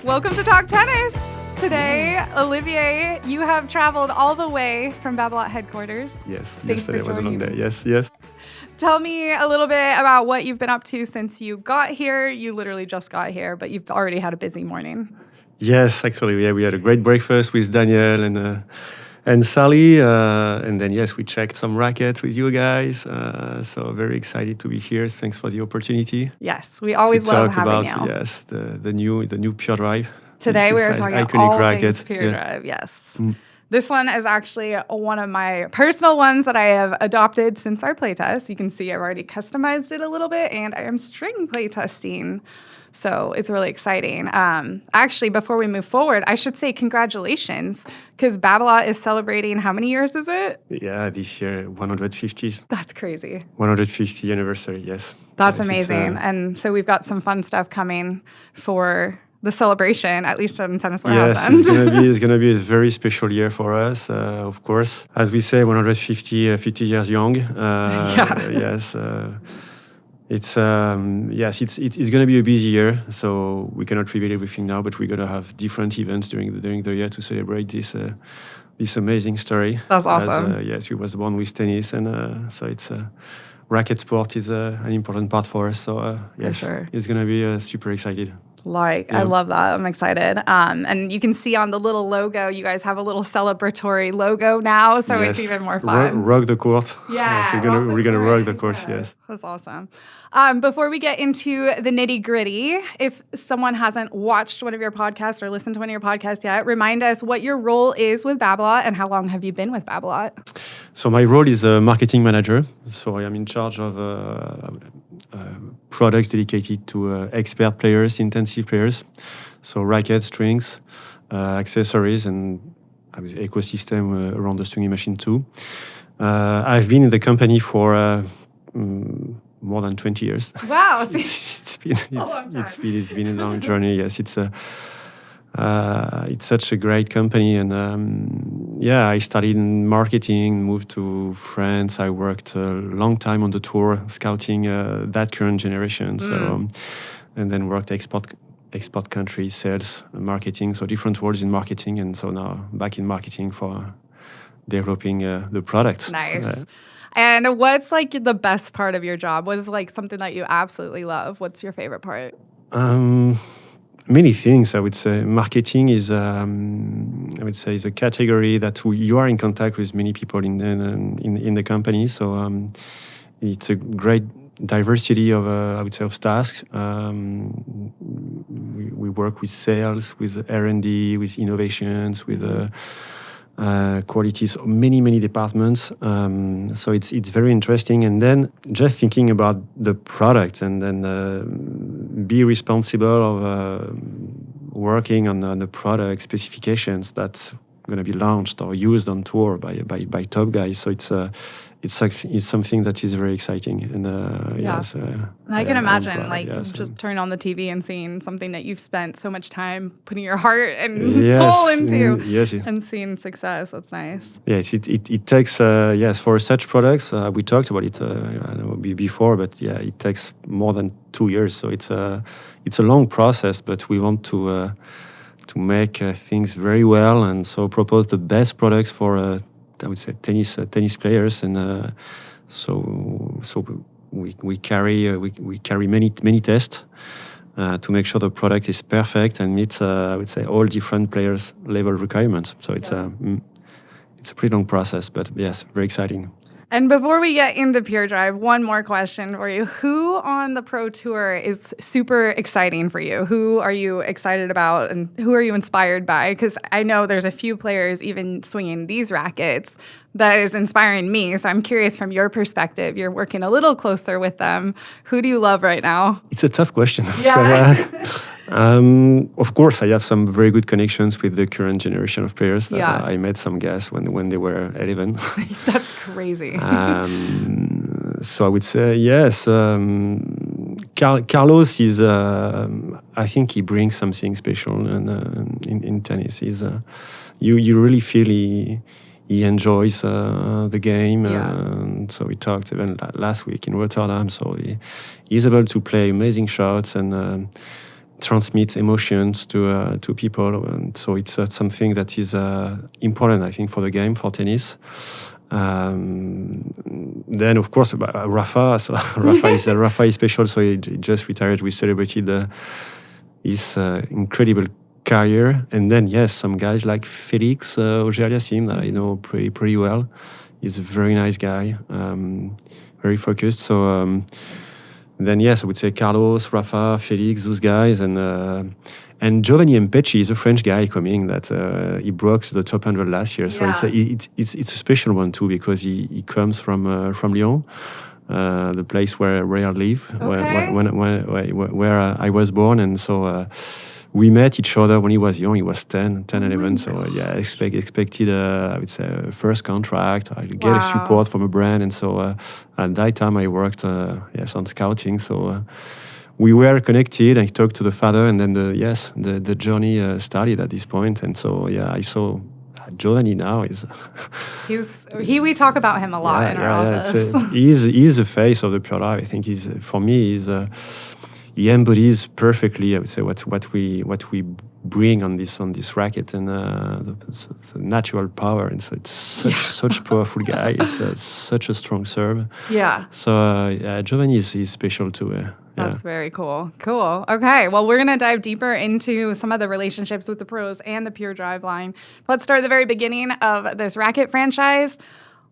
Welcome to Talk Tennis. Today, Olivier, you have traveled all the way from Babolat Headquarters. Yes, Thanks yesterday for was a long joining day. Yes. Tell me a little bit about what you've been up to since you got here. You literally just got here, but you've already had a busy morning. Yes, actually, we had a great breakfast with Daniel and Sally, and then yes, we checked some rackets with you guys. So very excited to be here. Thanks for the opportunity. Yes, we always to love talk having about you. yes the new Pure Drive. Today we are This talking iconic all racket. things Pure Yeah. Drive. Yes. This one is actually one of my personal ones that I have adopted since our playtest. You can see I've already customized it a little bit, and I am string playtesting. So it's really exciting. Actually, before we move forward, I should say congratulations, because Babolat is celebrating, how many years is it? Yeah, this year 150th. That's crazy. 150th anniversary. Yes. That's Yes, amazing. And so we've got some fun stuff coming for the celebration, at least on Tennis Warehouse Yes, end. it's gonna be a very special year for us. Of course, as we say, 50 years young. Yeah. Yes. It's gonna be a busy year, so we cannot reveal everything now. But we're gonna have different events during the year to celebrate this amazing story. That's awesome. Yes, we was born with tennis, and so it's racket sport is an important part for us. So yes, sure. It's gonna be super excited. I love that. I'm excited. And you can see on the little logo, you guys have a little celebratory logo now, so Yes. it's even more fun. Rock the court. Yeah, Yes, we're gonna rock the court. Yes. That's awesome. Before we get into the nitty gritty, if someone hasn't watched one of your podcasts or listened to one of your podcasts yet, remind us what your role is with Babolat and how long have you been with Babolat? So my role is a marketing manager. So I am in charge of products dedicated to expert players, intensive players. So rackets, strings, accessories, and ecosystem around the stringing machine too. I've been in the company for more than 20 years. Wow. It's been a long journey. Yes, it's such a great company, and I started in marketing, moved to France. I worked a long time on the tour, scouting that current generation. So, and then worked export country sales, marketing. So different roles in marketing, and so now back in marketing for developing the product. Nice. And what's like the best part of your job? What is like something that you absolutely love? What's your favorite part? Many things, I would say. Marketing is, is a category that you are in contact with many people in the company. So it's a great diversity of, of tasks. We work with sales, with R&D, with innovations, with qualities, many departments. So it's very interesting. And then just thinking about the product, and then be responsible of working on the product specifications that's going to be launched or used on tour by top guys. So it's something that is very exciting. And yes, I can imagine just turn on the TV and seeing something that you've spent so much time putting your heart and soul into, and seeing success. That's nice. Yes, it takes for such products. We talked about it I know before, but it takes more than 2 years. So it's a long process, but we want to make things very well, and so propose the best products for I would say tennis players, and so we carry many tests to make sure the product is perfect and meets I would say all different players' level requirements. So it's a pretty long process, but yes, very exciting. And before we get into Pure Drive, one more question for you. Who on the Pro Tour is super exciting for you? Who are you excited about, and who are you inspired by? Because I know there's a few players even swinging these rackets that is inspiring me. So I'm curious from your perspective. You're working a little closer with them. Who do you love right now? It's a tough question. Yeah. Of course, I have some very good connections with the current generation of players. I met some guys when they were 11. That's crazy. So I would say yes. Carlos is. I think he brings something special, in tennis. You really feel he enjoys the game. And so we talked even last week in Rotterdam. So he's able to play amazing shots, and transmit emotions to people, and so it's something that is important, I think, for the game, for tennis. Then of course Rafa. So Rafa is special. So he just retired. We celebrated his incredible career, and then yes, some guys like Felix Auger-Aliassime that I know pretty well. He's a very nice guy, very focused. So then yes, I would say Carlos, Rafa, Felix, those guys, and Giovanni Mpecci is a French guy coming that he broke the top 100 last year. So it's a special one too, because he comes from Lyon, the place where I live, where I was born, and so we met each other when he was young. He was 10, 11. So yeah, I expected I would say a first contract. I get a support from a brand, and so at that time I worked on scouting. So we were connected. I talked to the father, and then the journey started at this point. And so I saw Giovanni now is we talk about him a lot in our office. He's the face of the Pure Drive. I think he embodies perfectly, I would say, what we bring on this racket, and the natural power. And so it's such powerful guy. It's such a strong serve. Yeah. So Giovanni is special too. That's very cool. Cool. Okay. Well, we're going to dive deeper into some of the relationships with the pros and the Pure Drive line. Let's start at the very beginning of this racket franchise.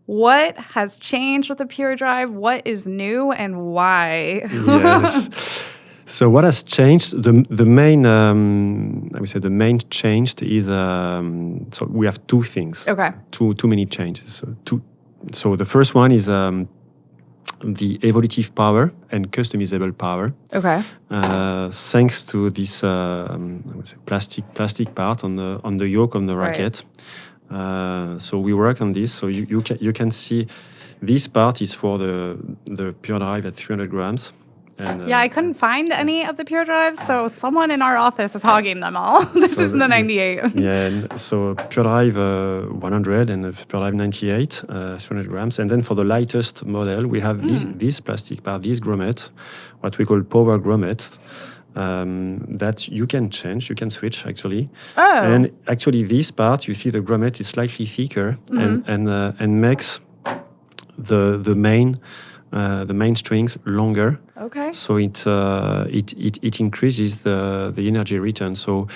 What has changed with the Pure Drive? What is new, and why? Yes. So what has changed? The main, I would say, the main change is so we have two things. Okay. Too many changes. So the first one is the evolutive power and customizable power. Okay. Thanks to this I would say plastic part on the yoke of the racket. So we work on this. So you can see this part is for the Pure Drive at 300 grams. And, I couldn't find any of the Pure Drives, so someone in our office is hogging them all. This is the 98. Yeah, and so Pure Drive 100 and Pure Drive 98, 300 grams. And then for the lightest model, we have this plastic part, this grommet, what we call power grommet, that you can change, you can switch actually. Oh. And actually this part, you see the grommet is slightly thicker and makes the main strings longer. Okay. So it increases the energy return. So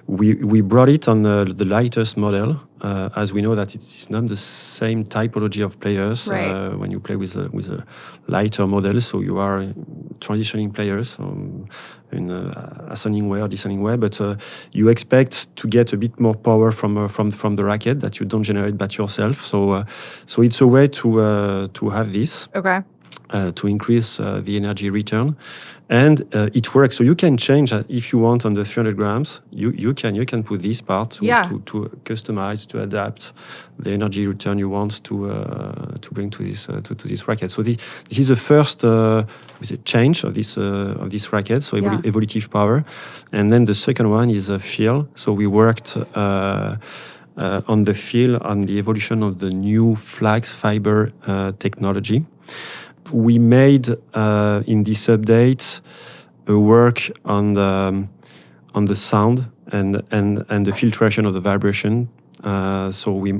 we brought it on the lightest model, as we know that it's not the same typology of players when you play with a lighter model. So you are transitioning players in ascending way or descending way, but you expect to get a bit more power from the racket that you don't generate by yourself. So it's a way to have this. Okay. To increase the energy return, and it works. So you can change if you want on the 300 grams. You can put this part to customize, to adapt the energy return you want to bring to this racket. So this is the first change of this racket. So evolutive power, and then the second one is feel. So we worked on the feel, on the evolution of the new flax fiber technology. We made in this update a work on the sound and the filtration of the vibration. So we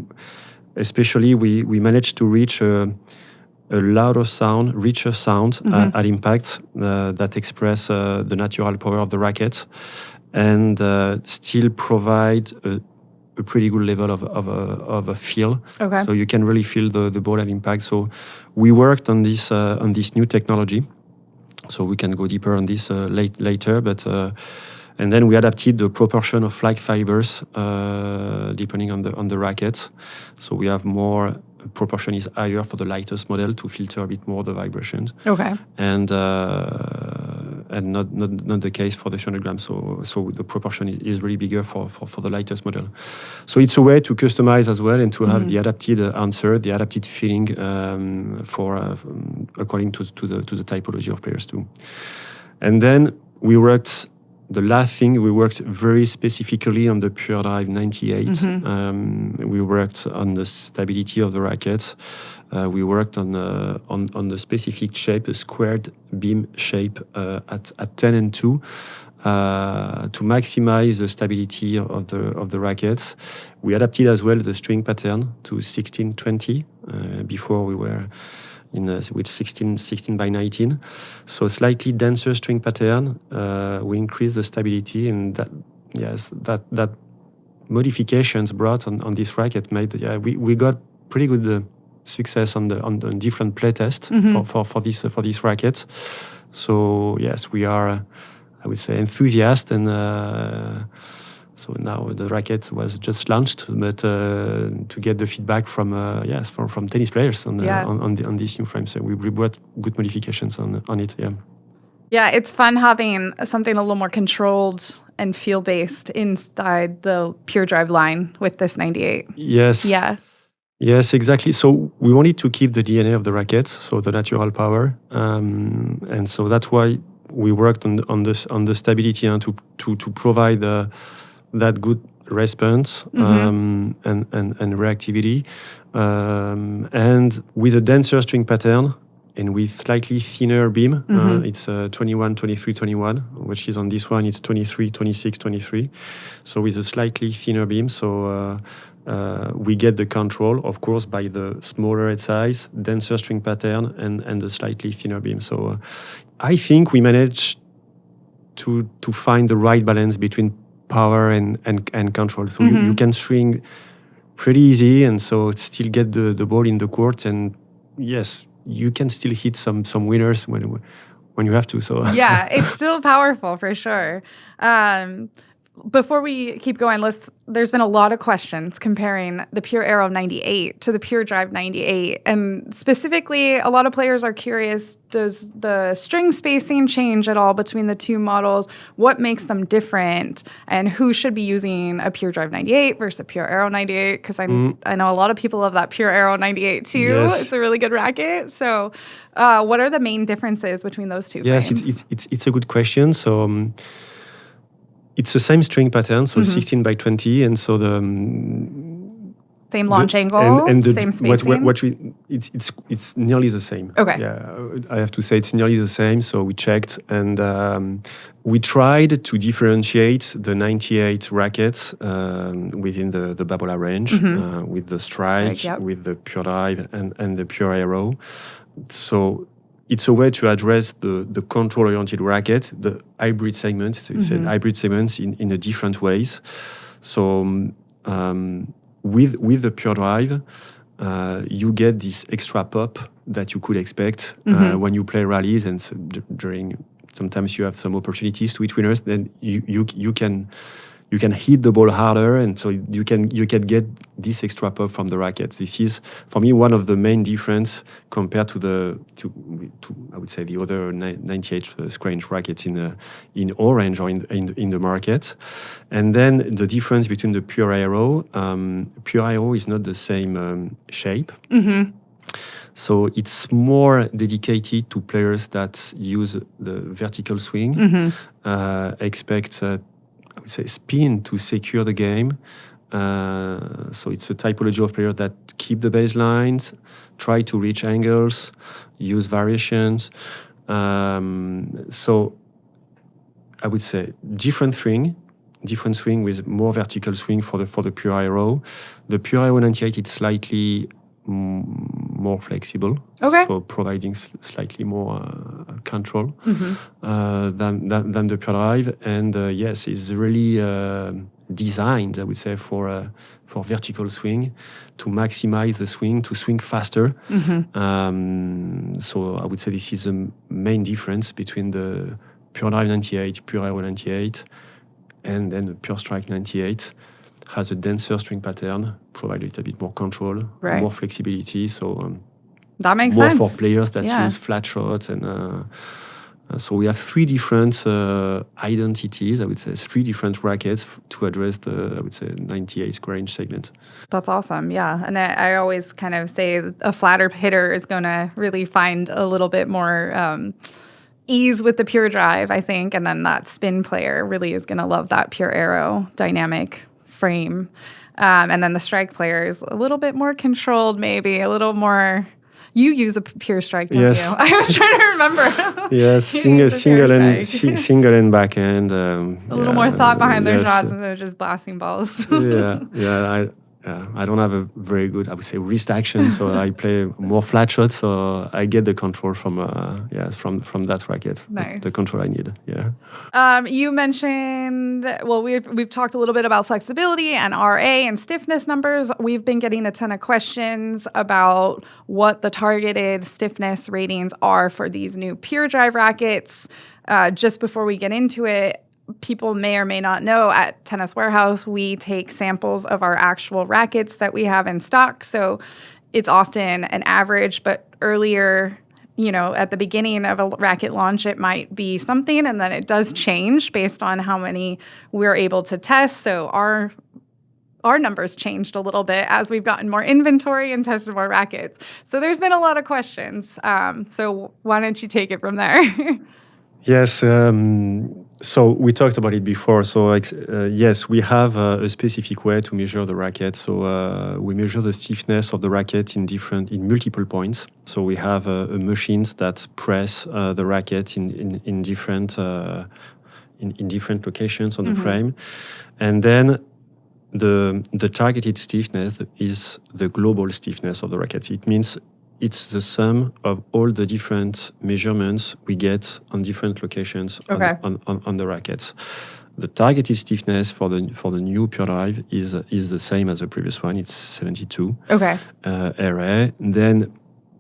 managed to reach a louder sound, richer sound at impact that express the natural power of the racket, and still provide a pretty good level of a feel. Okay. So you can really feel the ball at impact. So we worked on this new technology. So we can go deeper on this later. But and then we adapted the proportion of flag fibers depending on the racket. So we have more. Proportion is higher for the lightest model to filter a bit more the vibrations. Okay. And not the case for the 300 grams. So the proportion is really bigger for the lightest model. So it's a way to customize as well, and to have the adapted answer, the adapted feeling according to the typology of players too. And then the last thing, we worked very specifically on the Pure Drive 98. We worked on the stability of the racket. We worked on the specific shape, a squared beam shape at 10 and 2. to maximize the stability of the rackets. We adapted as well the string pattern to 16-20. Before we were with 16 by 19. So slightly denser string pattern. We increased the stability, and that modifications brought on this racket made we got pretty good success on the different play test for this racket. So yes, we are I would say enthusiast, and so now the racket was just launched, but to get the feedback from tennis players on this new frame, so we brought good modifications on it. Yeah, it's fun having something a little more controlled and feel-based inside the Pure Drive line with this 98. Yes. Yeah. Yes, exactly. So we wanted to keep the DNA of the racket, so the natural power, and so that's why we worked on the stability and to provide that good response and reactivity, and with a denser string pattern and with slightly thinner beam. It's 21, 23, 21, which is on this one, it's 23, 26, 23. So with a slightly thinner beam, so we get the control, of course, by the smaller head size, denser string pattern, and the slightly thinner beam. So I think we managed to find the right balance between power and control. So you can swing pretty easy, and so still get the ball in the court, and yes, you can still hit some winners when you have to. So yeah, it's still powerful for sure. Before we keep going, there's been a lot of questions comparing the Pure Aero 98 to the Pure Drive 98. And specifically, a lot of players are curious, does the string spacing change at all between the two models? What makes them different? And who should be using a Pure Drive 98 versus a Pure Aero 98? Because I know a lot of people love that Pure Aero 98 too. Yes. It's a really good racket. So what are the main differences between those two frames? Yes, it's a good question. So it's the same string pattern, so 16 by 20, and so the same launch angle, and same spacing. It's nearly the same. Okay. Yeah, I have to say it's nearly the same. So we checked, and we tried to differentiate the 98 rackets within the Babolat range with the Strike, with the Pure Drive, and the Pure Aero. So it's a way to address the control-oriented racket, the hybrid segment. So it's hybrid segments in a different ways. So with the Pure Drive, you get this extra pop that you could expect when you play rallies, and so sometimes you have some opportunities to hit winners. Then you can hit the ball harder, and so you can get this extra pop from the rackets. This is, for me, one of the main difference compared to I would say the other 98 range rackets in orange or in the market. And then the difference between the Pure Aero. Pure Aero is not the same shape. So it's more dedicated to players that use the vertical swing, expect I would say spin to secure the game. So it's a typology of players that keep the baselines, try to reach angles, use variations. So I would say different swing with more vertical swing for the Pure Aero. The Pure Aero 98 is slightly more flexible, so providing slightly more control than the Pure Drive, and yes, it's really designed, I would say, for vertical swing, to maximize the swing, to swing faster. So I would say this is the main difference between the Pure Drive 98, Pure Aero 98, and then the Pure Strike 98. Has a denser string pattern, provide a little bit more control, more flexibility. So that makes more sense. for players that use flat shots, and so we have three different identities. I would say 3 different rackets to address the 98 range segment. That's awesome. Yeah, and I always kind of say a flatter hitter is going to really find a little bit more ease with the Pure Drive, I think, and then that spin player really is going to love that Pure Aero dynamic frame. And then the Strike player is a little bit more controlled, maybe a little more You use a Pure Strike, don't Yes. you? I was trying to remember. Yes, You single use a Pure single and Strike. single and backhand. A little more thought behind their yes. shots instead of just blasting balls. I don't have a very good, I would say, wrist action, so I play more flat shots. So I get the control from from that racket. Nice. The control I need. Yeah. You mentioned, well, we've talked a little bit about flexibility and RA and stiffness numbers. We've been getting a ton of questions about what the targeted stiffness ratings are for these new Pure Drive rackets. Just before we get into it, people may or may not know at Tennis Warehouse, we take samples of our actual rackets that we have in stock. So it's often an average, but earlier, at the beginning of a racket launch, it might be something, and then it does change based on how many we're able to test. So our numbers changed a little bit as we've gotten more inventory and tested more rackets. So there's been a lot of questions. So why don't you take it from there? Yes. So we talked about it before. So yes, we have a specific way to measure the racket. So we measure the stiffness of the racket in multiple points. So we have machines that press the racket in different locations on the frame, and then the targeted stiffness is the global stiffness of the racket. It means it's the sum of all the different measurements we get on different locations on the rackets. The targeted stiffness for the new Pure Drive is the same as the previous one. It's 72 RA. Then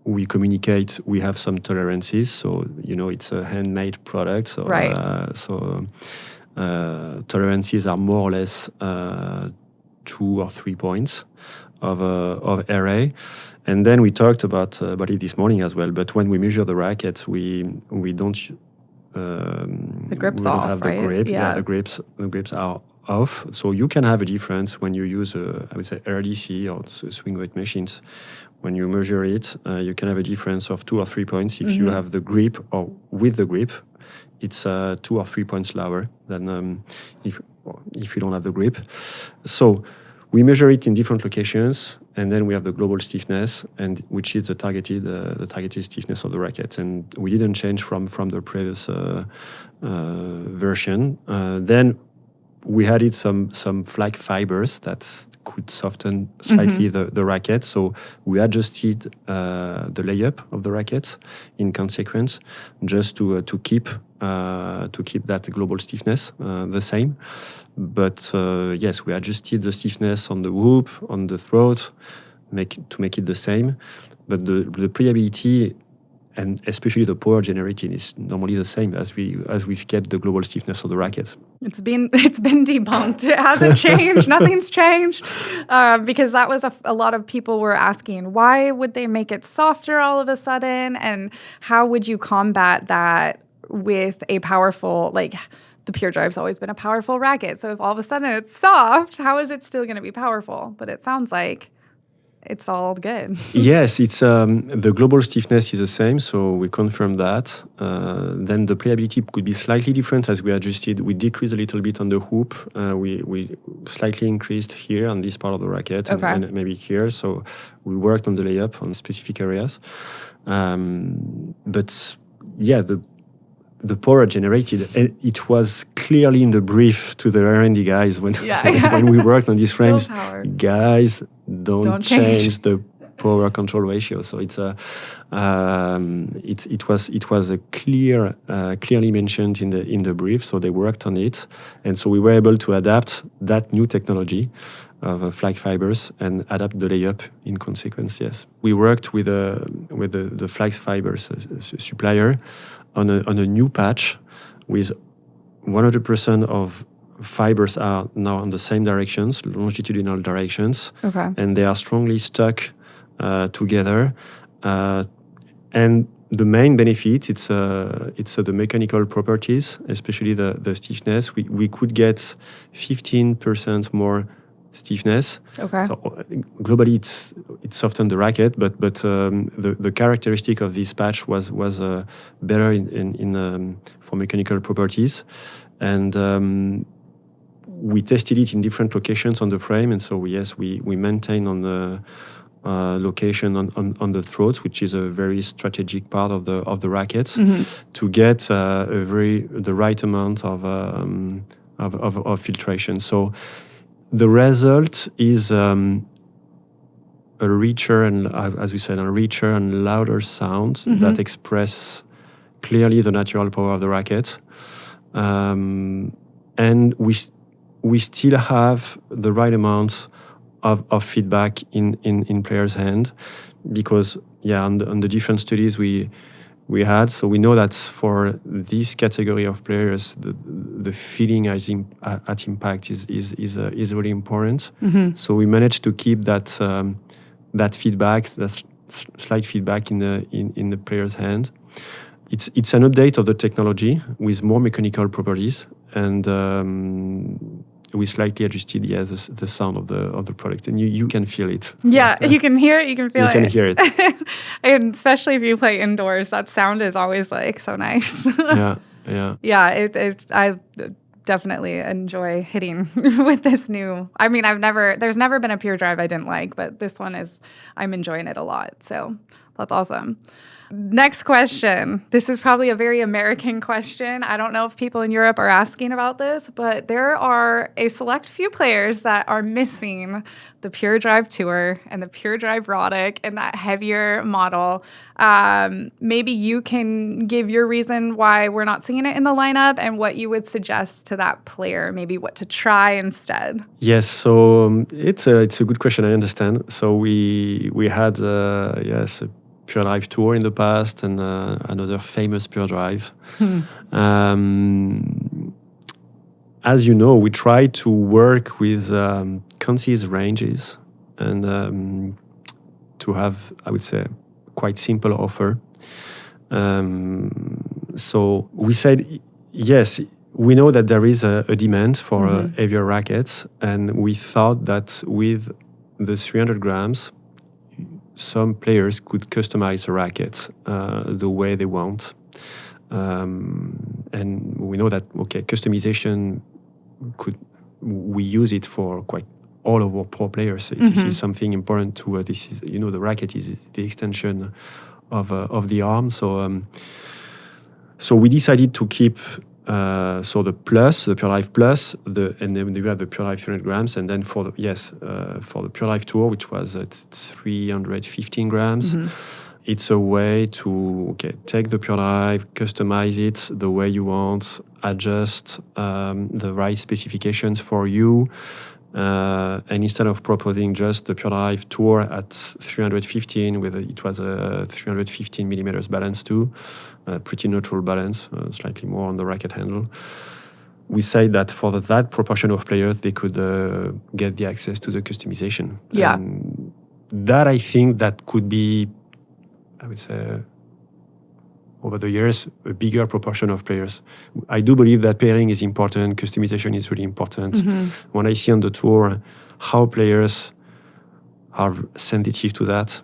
we communicate. We have some tolerances. So it's a handmade product. So tolerances are more or less 2 or 3 points of RA. And then we talked about it this morning as well. But when we measure the rackets, we don't the grip's we don't off, have right? the grip. Yeah. The grips are off. So you can have a difference when you use I would say RDC or swing weight machines. When you measure it, you can have a difference of 2 or 3 points. If you have the grip or with the grip, it's 2 or 3 points lower than if you don't have the grip. So we measure it in different locations, and then we have the global stiffness, and which is the targeted stiffness of the racket. And we didn't change from the previous version. Then we added some flag fibers that could soften slightly the racket. So we adjusted the layup of the racket in consequence, just to keep that global stiffness the same. But yes, we adjusted the stiffness on the hoop, on the throat, to make it the same. But the pliability and especially the power generated is normally the same as we've kept the global stiffness of the racket. It's been debunked. It hasn't changed. Nothing's changed, because that was a lot of people were asking, why would they make it softer all of a sudden, and how would you combat that with a powerful, like, the Pure Drive's always been a powerful racket. So if all of a sudden it's soft, how is it still going to be powerful? But it sounds like it's all good. Yes, it's the global stiffness is the same, so we confirm that. Then the playability could be slightly different as we adjusted. We decreased a little bit on the hoop. We slightly increased here on this part of the racket and maybe here. So we worked on the layup on specific areas. But yeah, the power generated, and it was clearly in the brief to the R&D guys when we worked on these frames. Guys, don't change the power control ratio. So it was a clearly mentioned in the brief. So they worked on it, and so we were able to adapt that new technology of flag fibers and adapt the layup in consequence. Yes, we worked with the flag fibers supplier on a new patch with 100% of fibers are now on the same directions, longitudinal directions, and they are strongly stuck together. And the main benefit, it's the mechanical properties, especially the stiffness. We could get 15% more stiffness. So globally, it softened the racket, but the characteristic of this patch was better in for mechanical properties, and we tested it in different locations on the frame, and so we maintain on location on the throat, which is a very strategic part of the racket, to get the right amount of filtration. So the result is a richer and, as we said, a richer and louder sound that express clearly the natural power of the racket. And we still have the right amount of feedback in players' hand, because on the different studies we had, so we know that for this category of players, the feeling at impact is really important. So we managed to keep that feedback, that slight feedback in the player's hand. It's an update of the technology with more mechanical properties, and we slightly adjusted the sound of the product, and you can feel it. Yeah, you can hear it, you can feel it. You can hear it. And especially if you play indoors, that sound is always like so nice. Yeah. Yeah, I definitely enjoy hitting with this new. I mean, there's never been a Pure Drive I didn't like, but this one I'm enjoying it a lot. So that's awesome. Next question. This is probably a very American question. I don't know if people in Europe are asking about this, but there are a select few players that are missing the Pure Drive Tour and the Pure Drive Rodic and that heavier model. Maybe you can give your reason why we're not seeing it in the lineup and what you would suggest to that player, maybe what to try instead. Yes, so it's a good question, I understand. So we had, a Pure Drive Tour in the past, and another famous Pure Drive. As you know, we try to work with concise ranges and to have, I would say, quite simple offer. So we said, yes, we know that there is a demand for heavier rackets, and we thought that with the 300 grams, some players could customize the rackets the way they want. And we know that, customization we use it for quite all of our pro players. This is something important to, the racket is the extension of the arm. So we decided to keep the Plus, the Pure Drive Plus, and then we have the Pure Drive 300 grams, and then for the Pure Drive Tour, which was at 315 grams, it's a way to take the Pure Drive, customize it the way you want, adjust the right specifications for you, and instead of proposing just the Pure Drive Tour at 315, it was a 315 millimeters balance too, pretty neutral balance, slightly more on the racket handle. We say that for that proportion of players, they could get the access to the customization. Yeah. And that, I think, that could be, I would say, over the years, a bigger proportion of players. I do believe that pairing is important, customization is really important. When I see on the tour how players are sensitive to that,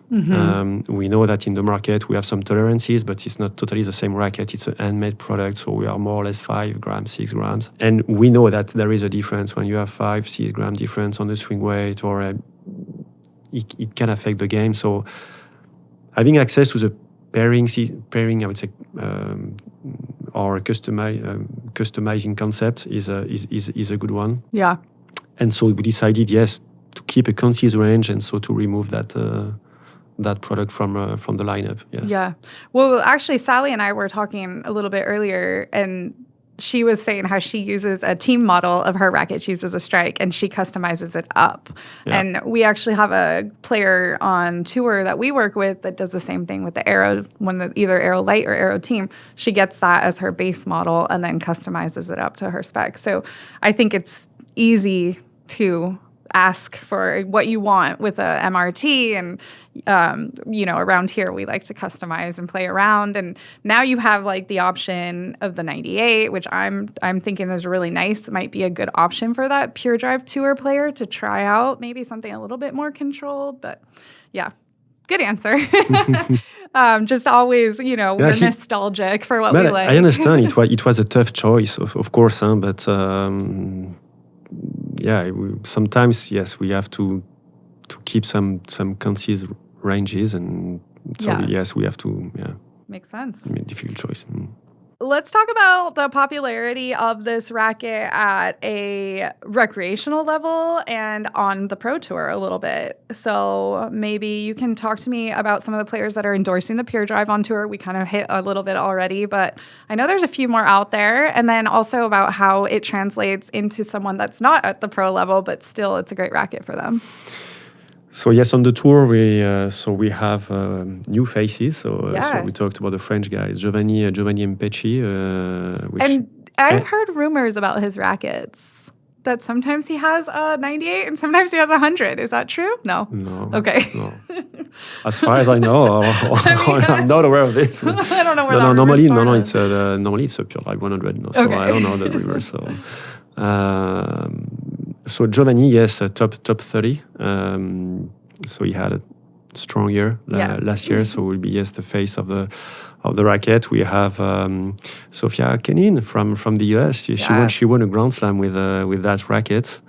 we know that in the market we have some tolerances, but it's not totally the same racket. It's a handmade product, so we are more or less 5 grams, 6 grams. And we know that there is a difference when you have 5-6 gram difference on the swing weight, or it can affect the game. So having access to the pairing, I would say, or customizing concept is a good one. Yeah. And so we decided, yes, to keep a concise range, and so to remove that product from the lineup. Yes. Yeah. Well, actually, Sally and I were talking a little bit earlier, and she was saying how she uses a team model of her racket. She uses a Strike, and she customizes it up. Yeah. And we actually have a player on tour that we work with that does the same thing with the Aero, either Aero Light or Aero Team. She gets that as her base model and then customizes it up to her spec. So I think it's easy to ask for what you want with a MRT, and around here we like to customize and play around, and now you have like the option of the 98, which I'm thinking is really nice. It might be a good option for that Pure Drive Tour player to try out, maybe something a little bit more controlled. But yeah, good answer. Just always, we're nostalgic for what we like. I understand it was a tough choice, of course, but sometimes, yes, we have to keep some concise ranges, and so yes, we have to Makes sense. I mean, difficult choice. Let's talk about the popularity of this racket at a recreational level and on the Pro Tour a little bit. So maybe you can talk to me about some of the players that are endorsing the Pure Drive on tour. We kind of hit a little bit already, but I know there's a few more out there. And then also about how it translates into someone that's not at the pro level, but still it's a great racket for them. So yes, on the tour we have new faces. So we talked about the French guys, Giovanni Mpecci. And I've heard rumors about his rackets that sometimes he has a 98 and sometimes he has a 100. Is that true? No. Okay. No. As far as I know, I'm not aware of this. I don't know where normally it's a Pure Drive 100. No, so I don't know the rumors. So. So Giovanni, yes, top 30. So he had a strong year last year. So will be the face of the racket. We have Sofia Kenin from the US. She won a Grand Slam with that racket.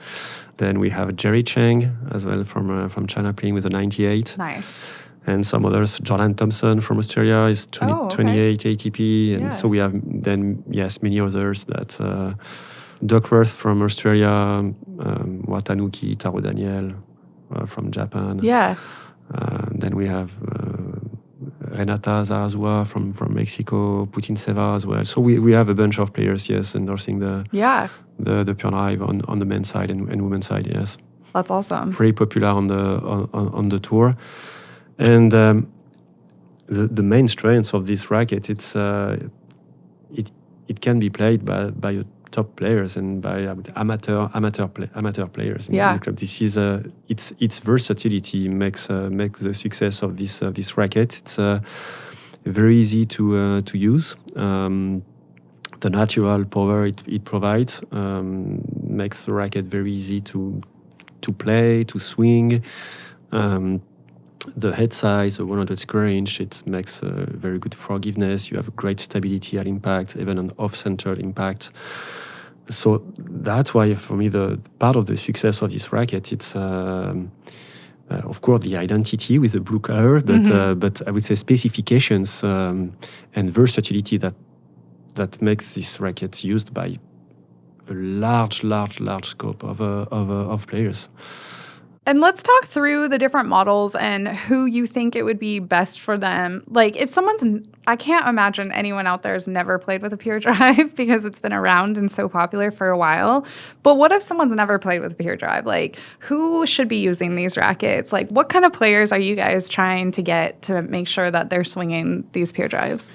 Then we have Jerry Cheng as well from China playing with a 98. Nice. And some others. Jordan Thompson from Australia is 28 ATP, and so we have then many others that. Duckworth from Australia, Watanuki, Taro Daniel from Japan. Yeah. Then we have Renata Zarazua from Mexico, Putin Seva as well. So we have a bunch of players, endorsing the Pure Drive on the men's side and women's side, yes. That's awesome. Pretty popular on the tour. And the main strength of this racket, it can be played by top players and by amateur players in the club. This is its versatility makes the success of this racket. It's very easy to use. The natural power it provides makes the racket very easy to play, to swing. The head size, the 100 square inch, it makes very good forgiveness. You have great stability at impact, even on off-center impact. So that's why, for me, the part of the success of this racket, it's of course the identity with the blue color, but I would say specifications and versatility that makes this racket used by a large scope of players. And let's talk through the different models and who you think it would be best for them. Like if I can't imagine anyone out there has never played with a Pure Drive because it's been around and so popular for a while. But what if someone's never played with a Pure Drive? Like who should be using these rackets? Like what kind of players are you guys trying to get to make sure that they're swinging these Pure Drives?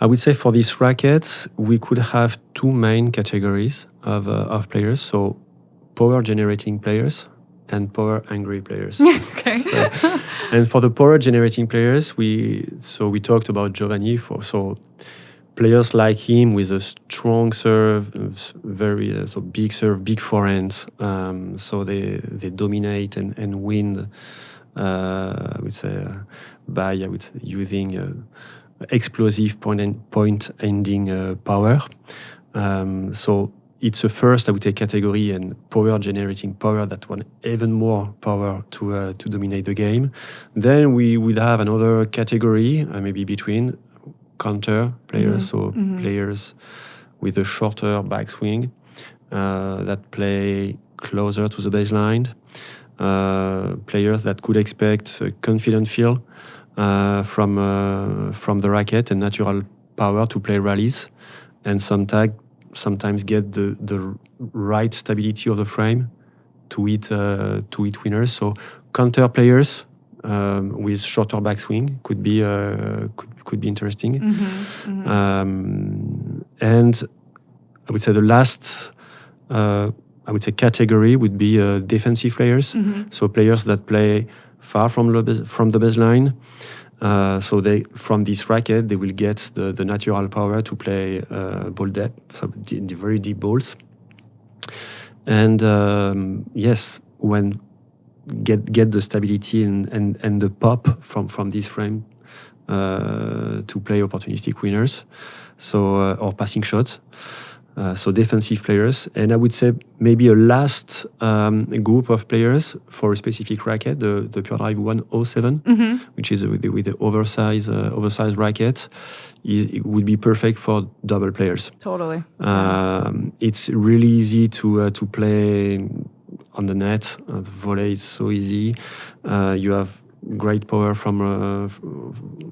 I would say for these rackets, we could have two main categories of players. So power generating players and power-hungry players. Okay. And for the power-generating players, we talked about Giovanni. So players like him with a strong serve, very big serve, big forehands. So they dominate and win. I would say by using explosive point-ending power. So it's a first, I would say, category and power-generating power that want even more power to dominate the game. Then we would have another category, maybe between counter players, players with a shorter backswing that play closer to the baseline, players that could expect a confident feel from the racket and natural power to play rallies, and sometimes get the right stability of the frame to hit winners. So counter players with shorter backswing could be interesting. And I would say the last category would be defensive players. So players that play far from the baseline. So from this racket, they will get the natural power to play ball depth, so the very deep balls. And when get the stability and the pop from this frame to play opportunistic winners, so or passing shots. So defensive players, and I would say maybe a last group of players for a specific racket, the Pure Drive 107, which is with the oversized racket, it would be perfect for double players. Totally. It's really easy to play on the net. The volley is so easy. You have great power from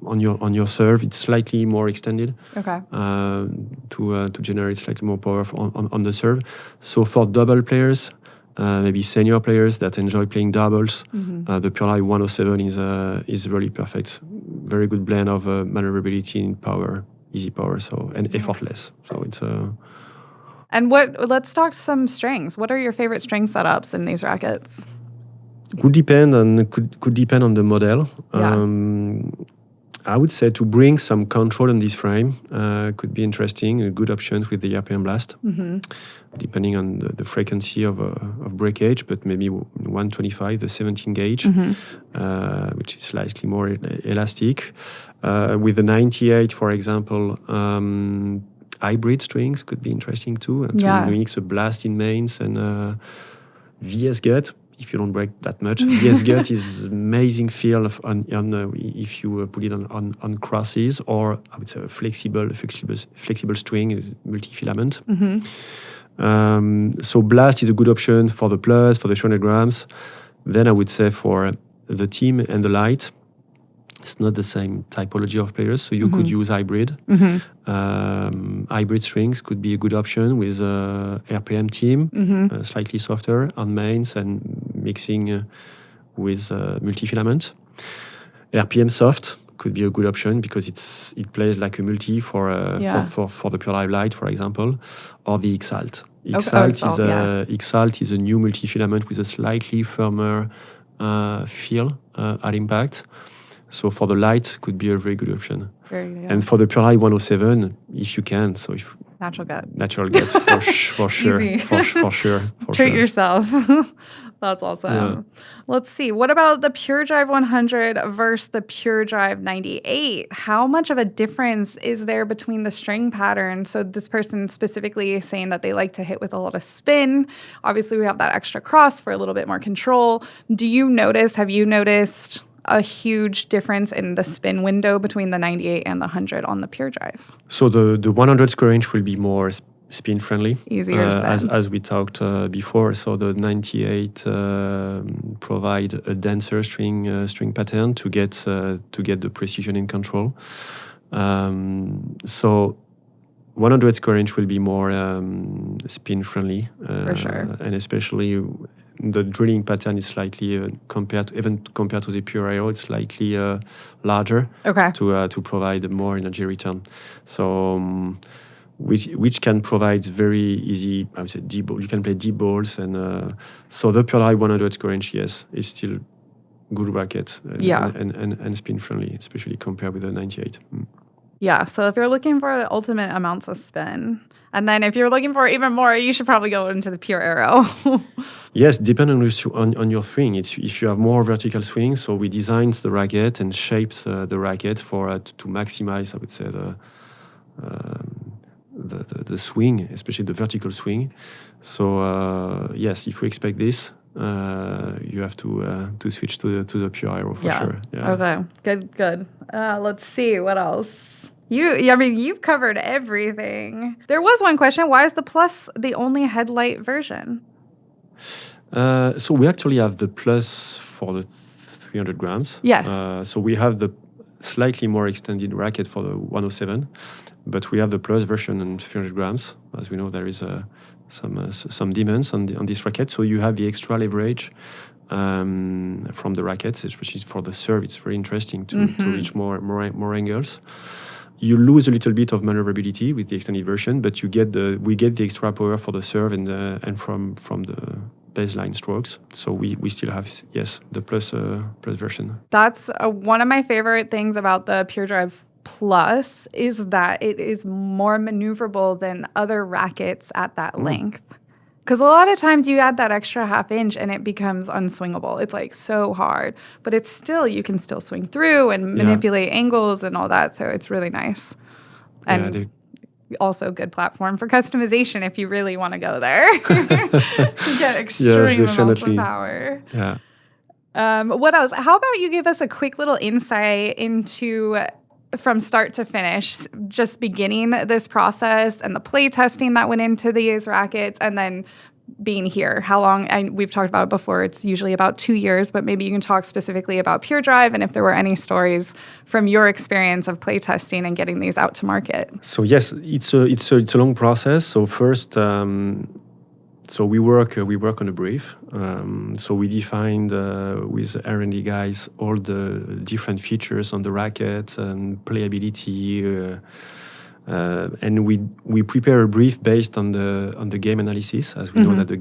on your serve. It's slightly more extended. Okay. To generate slightly more power on the serve. So for double players, maybe senior players that enjoy playing doubles, the Pure Drive 107 is really perfect. Very good blend of maneuverability and power, easy power, and effortless. So it's And let's talk some strings. What are your favorite string setups in these rackets? Could depend on the model. Yeah. I would say to bring some control on this frame could be interesting. A good options with the RPM blast, depending on the frequency of breakage, but maybe 125, the 17 gauge, which is slightly more elastic. With the 98, for example, hybrid strings could be interesting too, and to mix a blast in mains and VS gut. If you don't break that much, VS gut is amazing feel if you put it on crosses, or I would say a flexible string, multi-filament. So blast is a good option for the plus, for the 300 grams. Then I would say for the team and the light, it's not the same typology of players, so you could use hybrid. Hybrid strings could be a good option with RPM team, slightly softer on mains and mixing with multi-filament. RPM soft could be a good option because it plays like a multi for the Pure Drive Lite, for example, or the X-Alt. X-Alt is a new multi-filament with a slightly firmer feel at impact. So for the light, could be a very good option. Very good, yeah. And for the Pure Drive 107, if you can, natural gut for sure, Easy. for sure. Treat yourself. That's awesome. Yeah. Let's see. What about the Pure Drive 100 versus the Pure Drive 98? How much of a difference is there between the string patterns? So this person specifically is saying that they like to hit with a lot of spin. Obviously, we have that extra cross for a little bit more control. Have you noticed a huge difference in the spin window between the 98 and the 100 on the Pure Drive? So the 100 square inch will be more spin friendly, easier to spin. as we talked before. So the 98 provide a denser string pattern to get the precision and control. So 100 square inch will be more spin friendly, for sure, and especially the drilling pattern is slightly compared to the Pure Aero, it's slightly larger. Okay. To provide more energy return. So which can provide very easy, I would say, deep ball. You can play deep balls, and so the Pure Drive 100 square inch, yes, is still good racket and spin friendly, especially compared with the 98. Yeah. So if you're looking for the ultimate amounts of spin. And then if you're looking for even more, you should probably go into the Pure Aero. Yes, depending on your swing. If you have more vertical swing, so we designed the racket and shaped the racket for to maximize, I would say, the swing, especially the vertical swing. So yes, if we expect this, you have to switch to the Pure Aero for sure. Yeah. Okay, good. Let's see what else. You've covered everything. There was one question. Why is the Plus the only headlight version? So we actually have the Plus for the 300 grams. Yes. So we have the slightly more extended racket for the 107, but we have the Plus version on 300 grams. As we know, there is some demands on this racket. So you have the extra leverage from the rackets, especially for the serve. It's very interesting to reach more angles. You lose a little bit of maneuverability with the extended version, but we get the extra power for the serve and from the baseline strokes. So we still have the plus version. That's one of my favorite things about the Pure Drive Plus is that it is more maneuverable than other rackets at that length. Because a lot of times you add that extra half inch and it becomes unswingable. It's like so hard, but it's still, you can still swing through and manipulate angles and all that. So it's really nice. And also a good platform for customization if you really want to go there. You get extreme amounts of power. Yeah. What else? How about you give us a quick little insight into from start to finish, just beginning this process and the play testing that went into these rackets, and then being here. How long? We've talked about it before. It's usually about 2 years, but maybe you can talk specifically about Pure Drive and if there were any stories from your experience of play testing and getting these out to market. So yes, it's a long process. So first, so we work on a brief. So we defined with R&D guys all the different features on the racket and playability. And we prepare a brief based on the game analysis, as we know that the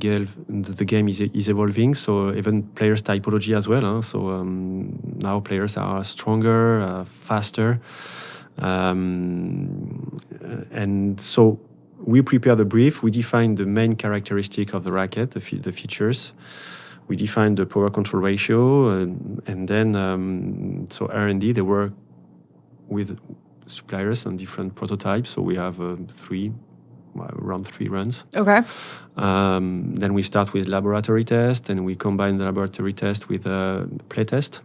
game is evolving. So even players' typology as well. Huh? So now players are stronger, faster, and so we prepare the brief. We define the main characteristic of the racket, the features. We define the power control ratio, and then so R&D they work with suppliers on different prototypes. So we have around 3 runs. Okay. Then we start with laboratory test, and we combine the laboratory test with a play test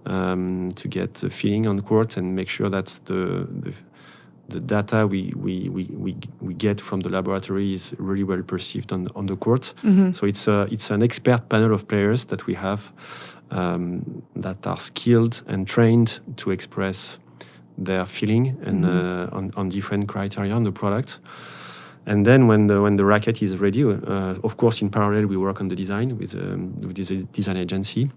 to get a feeling on court and make sure that the data we get from the laboratory is really well perceived on the court. So it's an expert panel of players that we have that are skilled and trained to express their feeling and on different criteria on the product. And then when the racket is ready, of course in parallel we work on the design with the design agency.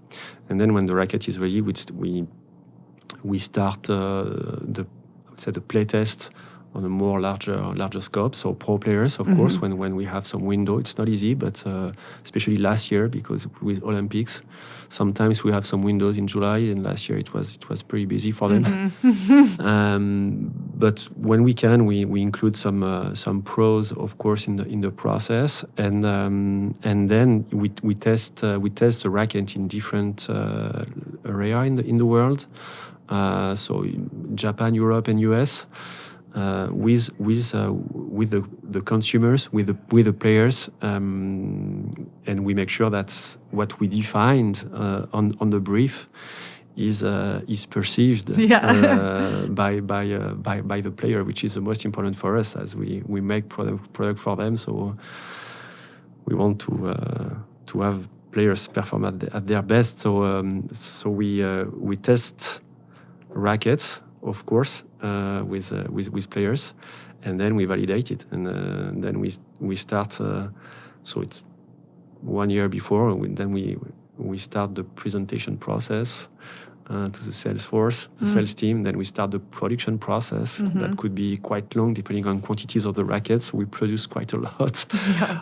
And then when the racket is ready, we start the play test on a more larger scope. So pro players, of course, when we have some window, it's not easy, but especially last year, because with Olympics, sometimes we have some windows in July, and last year it was pretty busy for them. But when we can, we include some pros, of course, in the process, and then we test the racket in different area in the world. So Japan, Europe, and US, with the consumers, with the players, and we make sure that what we defined on the brief is perceived by the player, which is the most important for us, as we make product for them. So we want to have players perform at their best. So we test rackets, of course, with players, and then we validate it, and then we start. So it's 1 year before. Then we start the presentation process to the sales force, the sales team. Then we start the production process. That could be quite long, depending on quantities of the rackets. We produce quite a lot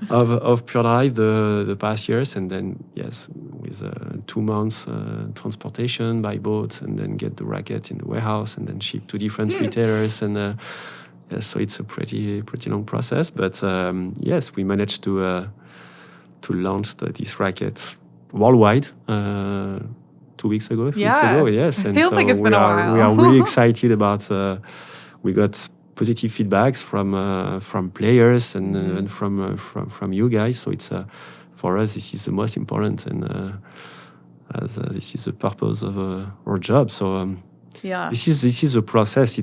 of Pure Drive the past years, and then with 2 months transportation by boat, and then get the racket in the warehouse, and then ship to different retailers. And so it's a pretty long process. But yes, we managed to launch this racket worldwide. 2 weeks ago, 3 weeks ago, yes. It feels like it's been a while. We are really excited about. We got positive feedbacks from players and from you guys. So it's for us, this is the most important, and as this is the purpose of our job. So this is a process.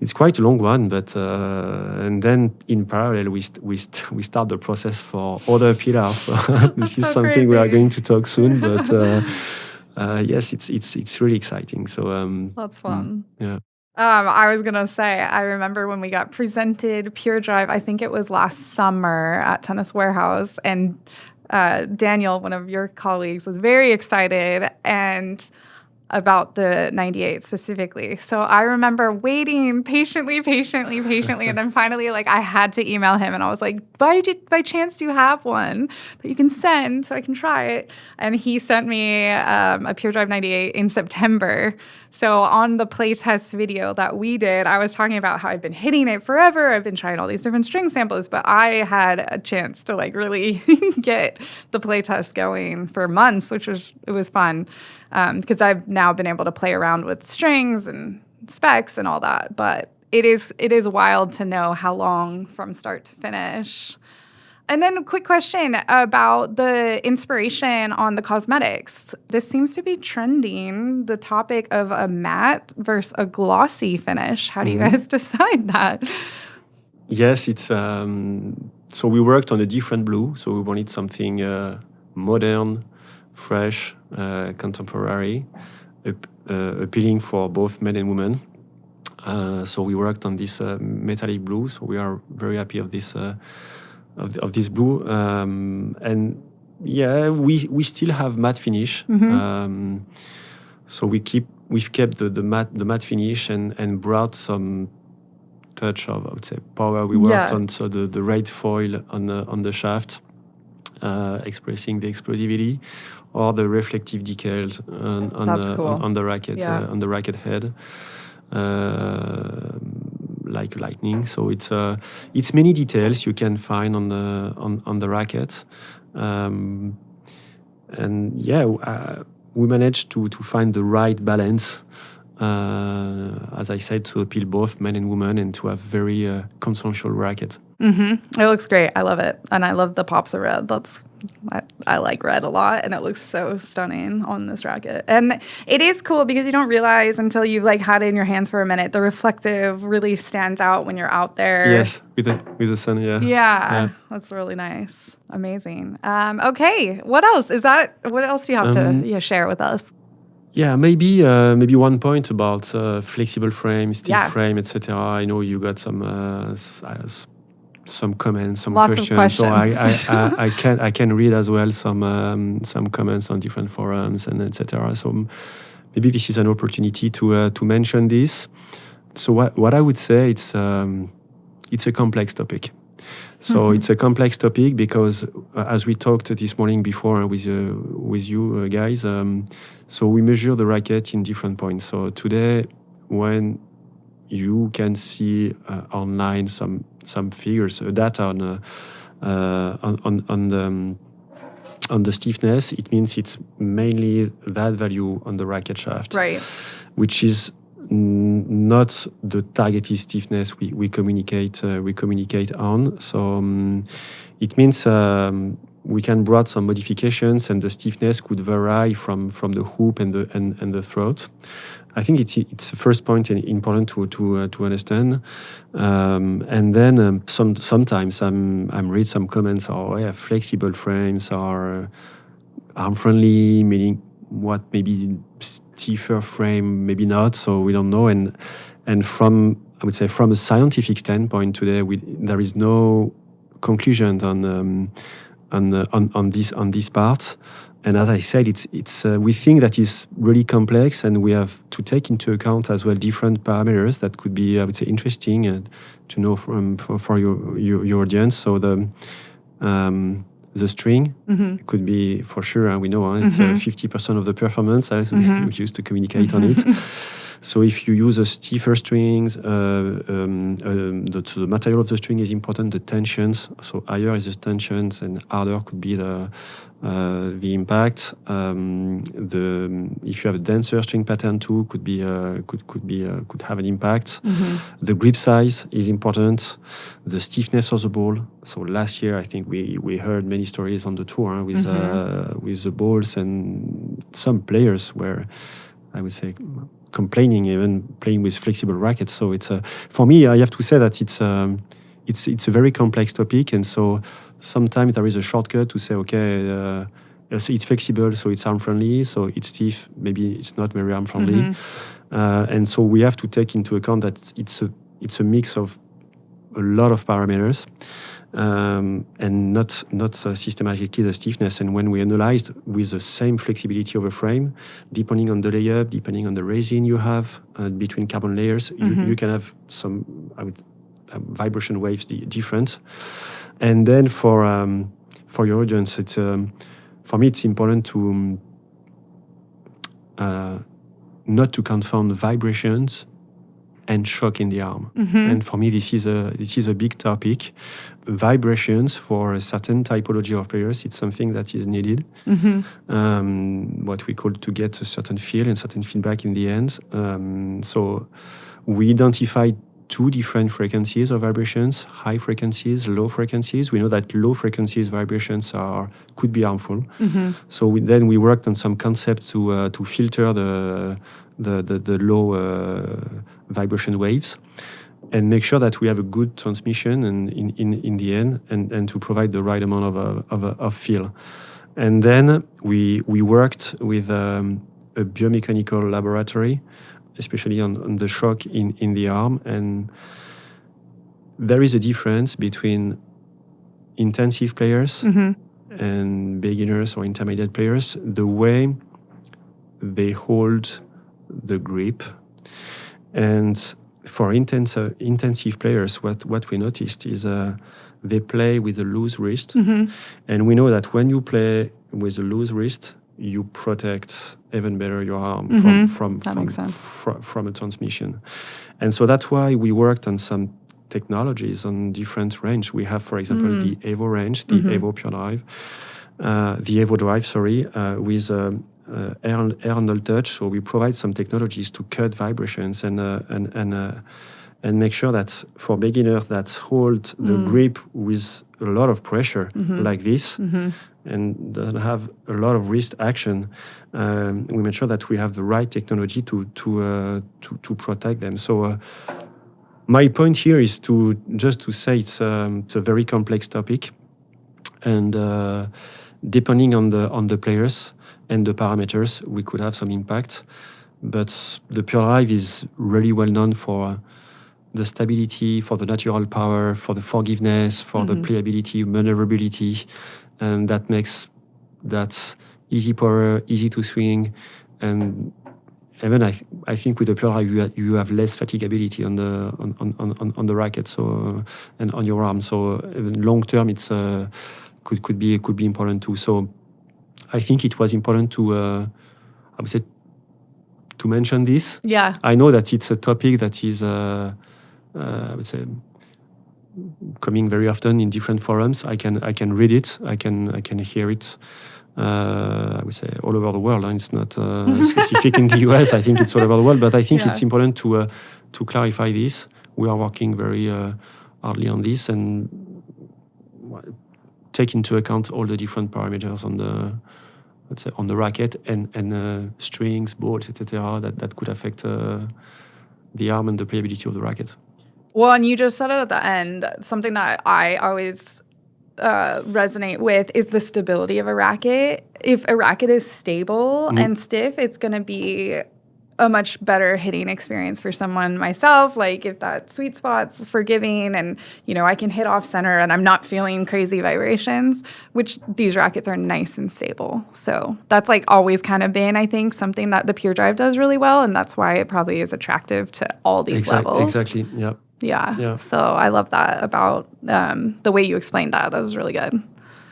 It's quite a long one, but and then in parallel we start the process for other pillars. So this is something crazy. We are going to talk soon, but yes, it's really exciting. So that's fun. Yeah. I was gonna say, I remember when we got presented Pure Drive. I think it was last summer at Tennis Warehouse, and Daniel, one of your colleagues, was very excited and about the 98 specifically. So I remember waiting patiently, and then finally, I had to email him, and I was like, by chance do you have one that you can send so I can try it? And he sent me a Pure Drive 98 in September. So on the playtest video that we did, I was talking about how I've been hitting it forever. I've been trying all these different string samples, but I had a chance to really get the playtest going for months, it was fun. Because I've now been able to play around with strings and specs and all that. But it is wild to know how long from start to finish. And then a quick question about the inspiration on the cosmetics. This seems to be trending, the topic of a matte versus a glossy finish. How do you guys decide that? Yes, it's so we worked on a different blue. So we wanted something modern, fresh, contemporary, appealing for both men and women. So we worked on this metallic blue. So we are very happy of this blue. And yeah, we still have matte finish. So we've kept the matte finish and brought some touch of, I would say, power. We worked on the red foil on the shaft, expressing the explosivity, or the reflective decals on the racket on the racket head, like lightning. So it's many details you can find on the racket, and we managed to find the right balance. As I said, to appeal both men and women and to have very consensual racket. It looks great. I love it. And I love the pops of red. I like red a lot, and it looks so stunning on this racket. And it is cool because you don't realize until you've had it in your hands for a minute, the reflective really stands out when you're out there. Yes, with the sun, Yeah, that's really nice. Amazing. Okay, what else? What else do you have to share with us? Yeah, maybe one point about flexible frame, steel frame, etc. I know you got some comments, some Lots questions. Of questions. So I can read as well some comments on different forums and etc. So maybe this is an opportunity to mention this. So what I would say, it's a complex topic. So it's a complex topic because, as we talked this morning before with you guys, so we measure the racket in different points. So today, when you can see online some figures, data on the stiffness, it means it's mainly that value on the racket shaft, right? Which is not the targeted stiffness we communicate on. So it means we can bring some modifications, and the stiffness could vary from the hoop and the throat. I think it's the first point important to understand. And then sometimes I'm read some comments. Flexible frames are arm friendly, meaning what maybe stiffer frame, maybe not. So we don't know. And from a scientific standpoint today, there is no conclusion on this part. And as I said, it's we think that is really complex, and we have to take into account as well different parameters that could be, I would say, interesting to know for your audience. So the string could be, for sure, and we know it's 50% of the performance. We used to communicate on it. So if you use a stiffer strings, the material of the string is important. The tensions, so higher is the tensions, and harder could be the impact. If you have a denser string pattern too, could have an impact. The grip size is important. The stiffness of the ball. So last year, I think we heard many stories on the tour with the balls, and some players were, I would say, complaining even playing with flexible rackets. So it's for me, I have to say that it's a very complex topic, and so sometimes there is a shortcut to say, okay, it's flexible, so it's arm friendly. So it's stiff, maybe it's not very arm friendly. And so we have to take into account that it's a mix of a lot of parameters, and not systematically the stiffness. And when we analyzed with the same flexibility of a frame, depending on the layup, depending on the resin you have between carbon layers, you can have some vibration waves different. And then for your audience, it's for me it's important to not to confound vibrations and shock in the arm. And for me, this is a big topic. Vibrations for a certain typology of players, it's something that is needed. What we call to get a certain feel and certain feedback in the end. So we identified two different frequencies of vibrations: high frequencies, low frequencies. We know that low frequencies vibrations could be harmful. So we worked on some concepts to filter the low vibration waves and make sure that we have a good transmission and in the end, and to provide the right amount of feel. And then we worked with a biomechanical laboratory, especially on the shock in the arm. And there is a difference between intensive players and beginners or intermediate players, the way they hold the grip. And for intensive players, what we noticed is they play with a loose wrist. And we know that when you play with a loose wrist, you protect even better your arm from a transmission. And so that's why we worked on some technologies on different range. We have, for example, the Evo range, the Evo Pure Drive, the Evo Drive, with air handle touch. So we provide some technologies to cut vibrations and make sure that for beginners that hold the grip with a lot of pressure like this and doesn't have a lot of wrist action, we make sure that we have the right technology to protect them. So my point here is to say it's a very complex topic, and depending on the players and the parameters, we could have some impact. But the Pure Drive is really well known for the stability, for the natural power, for the forgiveness, for the playability, maneuverability, and that makes that easy power, easy to swing, and even I think with the Pure Drive you have less fatigability on the racket, so and on your arm. So long term, it's could be important too. So I think it was important to I would say to mention this. Yeah. I know that it's a topic that is I would say coming very often in different forums. I can read it. I can hear it. I would say all over the world. It's not specific in the US. I think it's all over the world. But I think it's important to clarify this. We are working very hardly on this and take into account all the different parameters on the, let's say, on the racket and strings, balls, etc. That could affect the arm and the playability of the racket. Well, and you just said it at the end. Something that I always resonate with is the stability of a racket. If a racket is stable and stiff, it's going to be a much better hitting experience for someone myself. Like if that sweet spot's forgiving and, I can hit off center and I'm not feeling crazy vibrations, which these rackets are nice and stable. So that's like always kind of been, I think, something that the Pure Drive does really well. And that's why it probably is attractive to all these levels. Exactly, yeah. Yeah. So I love that about the way you explained that. That was really good.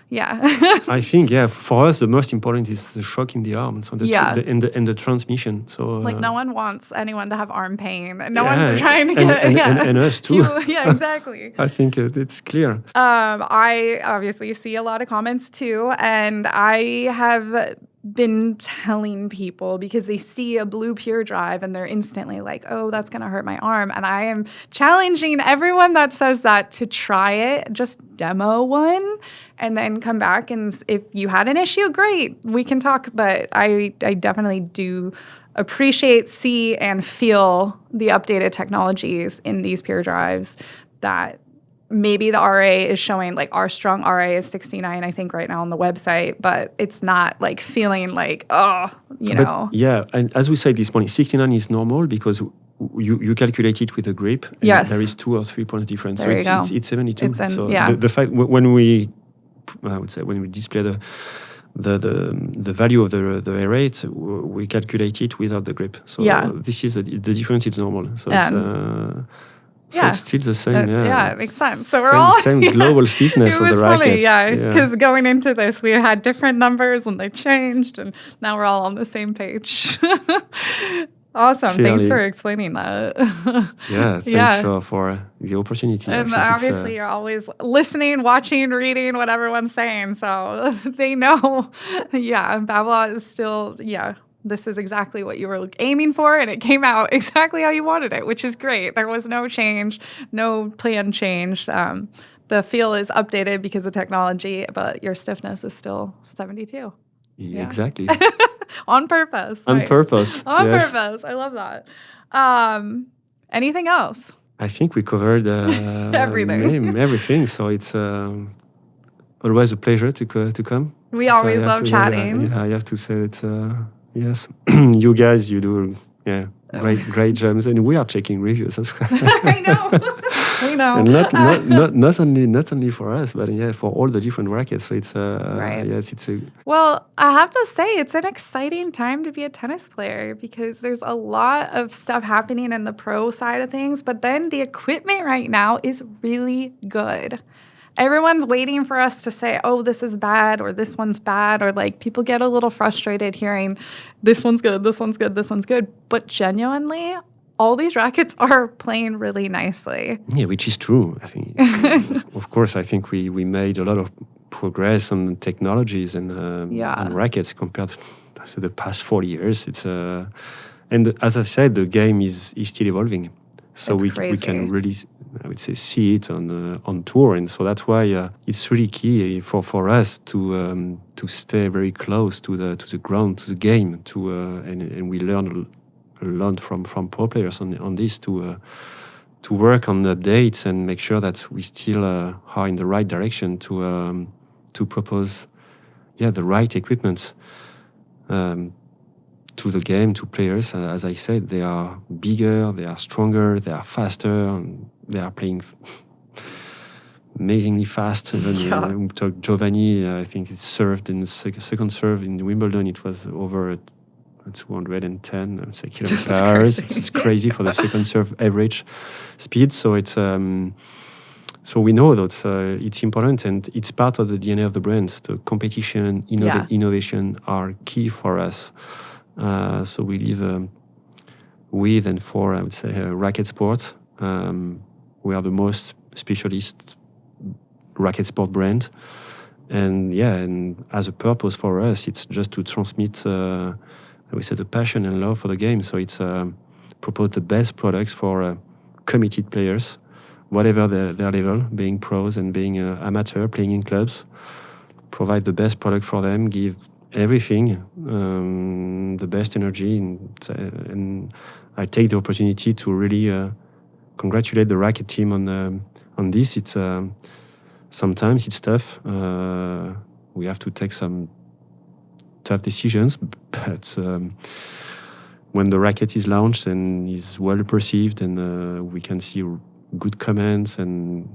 Yeah. I think, for us, the most important is the shock in the arm and the transmission. So no one wants anyone to have arm pain. And no one's trying to get and us too. Yeah, exactly. I think it's clear. I obviously see a lot of comments too. And I have been telling people because they see a blue Pure Drive and they're instantly like, oh, that's going to hurt my arm. And I am challenging everyone that says that to try it, just demo one and then come back. And if you had an issue, great, we can talk. But I definitely do appreciate, see, and feel the updated technologies in these Pure Drives that maybe the RA is showing, like our strong RA is 69, I think, right now on the website, but it's not like feeling like, But, and as we said this morning, 69 is normal because you calculate it with a grip. And there is 2 or 3 points difference. There so it's 72. The fact when we, I would say, when we display the value of the error rate, we calculate it without the grip. So this is the difference. It's normal. So so it's still the same, it makes sense. So we're all same global stiffness of the racket. Because going into this, we had different numbers and they changed, and now we're all on the same page. Awesome. Clearly. Thanks for explaining that. Thanks for the opportunity. And obviously you're always listening, watching, reading what everyone's saying, so they know. Babolat is still, this is exactly what you were aiming for, and it came out exactly how you wanted it, which is great. There was no change, no plan changed. The feel is updated because of technology, but your stiffness is still 72. Yeah. Exactly. On purpose. On purpose. On purpose. I love that. Anything else? I think we covered everything. So it's always a pleasure to come. We always love chatting. I have to say that, yes, you guys, you do great jobs, and we are checking reviews as well. I know. We know. And not only for us, but for all the different rackets. So it's yes, it's a. Well, I have to say it's an exciting time to be a tennis player because there's a lot of stuff happening in the pro side of things, but then the equipment right now is really good. Everyone's waiting for us to say, oh, this is bad, or this one's bad, or like people get a little frustrated hearing this one's good, this one's good, this one's good. But genuinely, all these rackets are playing really nicely. Yeah, which is true. I think, of course, I think we made a lot of progress on technologies and rackets compared to the past 40 years. It's and as I said, the game is still evolving. So we can really, I would say, see it on tour, and so that's why it's really key for us to stay very close to the ground, to the game, and we learn a lot from pro players on this to work on updates and make sure that we still are in the right direction to propose the right equipment to the game, to players. As I said, they are bigger, they are stronger, they are faster, and they are playing amazingly fast. When we talked Giovanni, I think it served in the second serve in Wimbledon, it was over 210 kilometers per hour. It's crazy for the second serve average speed. So it's so we know that it's important, and it's part of the DNA of the brand. The competition, innovation are key for us. So we live with and for, I would say, racket sports. We are the most specialist racket sport brand, and as a purpose for us, it's just to transmit, I would say, the passion and love for the game. So it's propose the best products for committed players, whatever their level, being pros and being amateur, playing in clubs. Provide the best product for them, give everything, the best energy, and I take the opportunity to really congratulate the racket team on this. It's sometimes it's tough. We have to take some tough decisions, but when the racket is launched and is well perceived, and we can see good comments and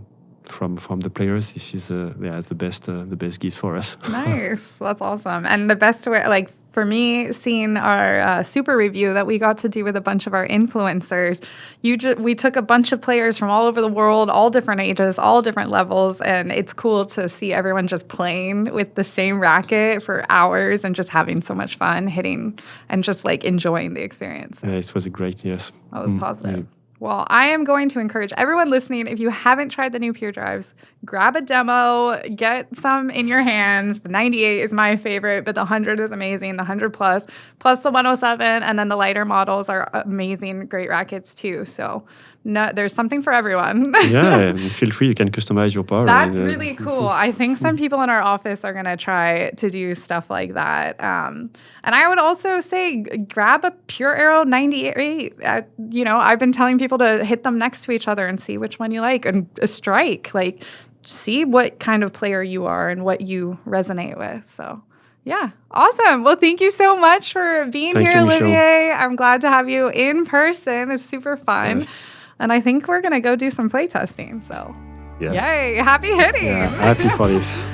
from the players, this is the best gift for us. Nice, that's awesome. And the best way, like for me, seeing our super review that we got to do with a bunch of our influencers, we took a bunch of players from all over the world, all different ages, all different levels, and it's cool to see everyone just playing with the same racket for hours and just having so much fun hitting and just like enjoying the experience. Yeah, it was a great, yes. That was positive. Yeah. Well, I am going to encourage everyone listening, if you haven't tried the new Pure Drives, grab a demo, get some in your hands. The 98 is my favorite, but the 100 is amazing, the 100 plus the 107, and then the lighter models are amazing, great rackets too. So there's something for everyone. Yeah, and feel free, you can customize your power. That's really cool. I think some people in our office are going to try to do stuff like that. And I would also say grab a Pure Aero 98. I've been telling people to hit them next to each other and see which one you like, and a strike. Like, see what kind of player you are and what you resonate with. So, yeah, awesome. Well, thank you so much for being here, Olivier. I'm glad to have you in person. It's super fun. Yes. And I think we're going to go do some play testing. So, Yay. Happy hitting. Yeah, happy for this.